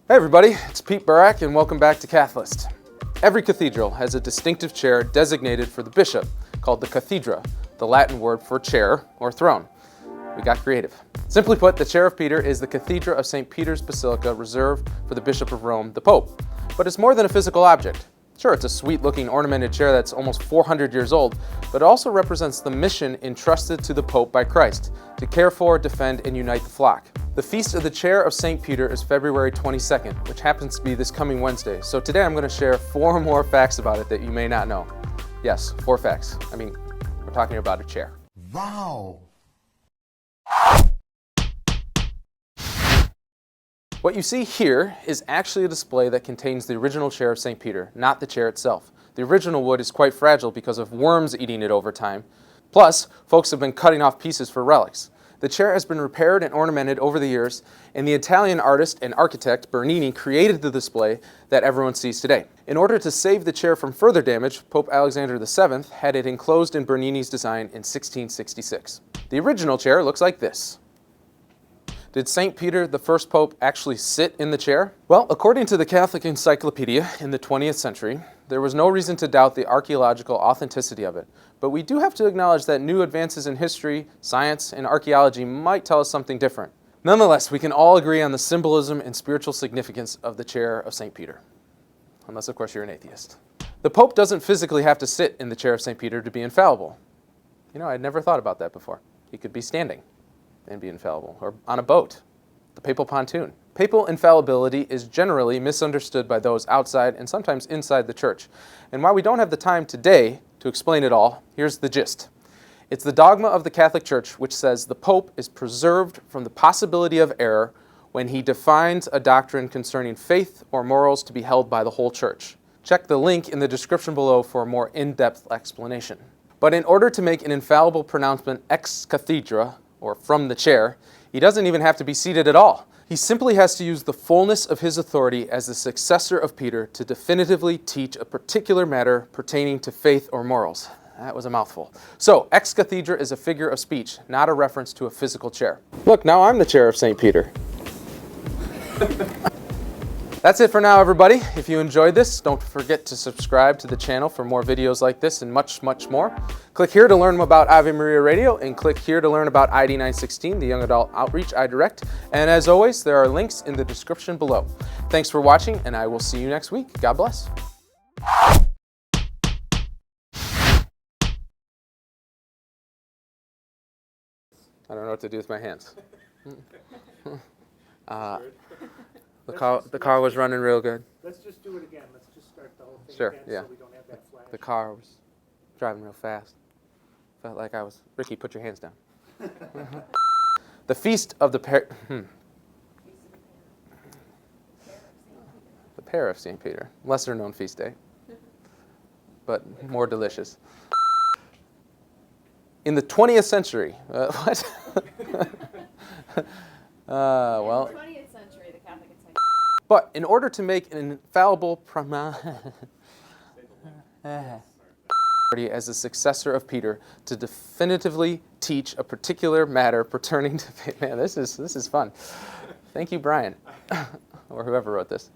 Hey everybody, it's Pete Burak and welcome back to Cathlist. Every cathedral has a distinctive chair designated for the bishop, called the cathedra, the Latin word for chair or throne. We got creative. Simply put, the chair of Peter is the cathedra of St. Peter's Basilica reserved for the Bishop of Rome, the Pope. But it's more than a physical object. Sure, it's a sweet-looking ornamented chair that's almost 400 years old, but it also represents the mission entrusted to the Pope by Christ, to care for, defend, and unite the flock. The Feast of the Chair of St. Peter is February 22nd, which happens to be this coming Wednesday. So today I'm going to share 4 more facts about it that you may not know. Yes, 4 facts. I mean, we're talking about a chair. Wow! What you see here is actually a display that contains the original chair of St. Peter, not the chair itself. The original wood is quite fragile because of worms eating it over time. Plus, folks have been cutting off pieces for relics. The chair has been repaired and ornamented over the years, and the Italian artist and architect Bernini created the display that everyone sees today. In order to save the chair from further damage, Pope Alexander VII had it enclosed in Bernini's design in 1666. The original chair looks like this. Did St. Peter, the first pope, actually sit in the chair? Well, according to the Catholic Encyclopedia in the 20th century, there was no reason to doubt the archaeological authenticity of it. But we do have to acknowledge that new advances in history, science, and archaeology might tell us something different. Nonetheless, we can all agree on the symbolism and spiritual significance of the chair of St. Peter. Unless, of course, you're an atheist. The Pope doesn't physically have to sit in the chair of St. Peter to be infallible. You know, I'd never thought about that before. He could be standing and be infallible, or on a boat, the papal pontoon. Papal infallibility is generally misunderstood by those outside and sometimes inside the church. And while we don't have the time today to explain it all, here's the gist. It's the dogma of the Catholic Church which says the Pope is preserved from the possibility of error when he defines a doctrine concerning faith or morals to be held by the whole church. Check the link in the description below for a more in-depth explanation. But in order to make an infallible pronouncement ex cathedra, or from the chair, he doesn't even have to be seated at all. He simply has to use the fullness of his authority as the successor of Peter to definitively teach a particular matter pertaining to faith or morals. That was a mouthful. So, ex cathedra is a figure of speech, not a reference to a physical chair. Look, now I'm the chair of St. Peter. That's it for now, everybody. If you enjoyed this, don't forget to subscribe to the channel for more videos like this and much, much more. Click here to learn about Ave Maria Radio, and click here to learn about ID 916, the Young Adult Outreach I direct. And as always, there are links in the description below. Thanks for watching, and I will see you next week. God bless. I don't know what to do with my hands. The car was running real good. Let's just do it again. Let's just start the whole thing Sure, again yeah. so we don't have that flash. The car was driving real fast. Felt like I was... Ricky, put your hands down. The Feast of the the Pear of St. Peter. Lesser known feast day, but more delicious. In the 20th century, what? Well... 20th century, the Catholic Encyclopedia. But in order to make an infallible as the successor of Peter to definitively teach a particular matter pertaining to faith. Man, this is fun. Thank you, Brian, or whoever wrote this.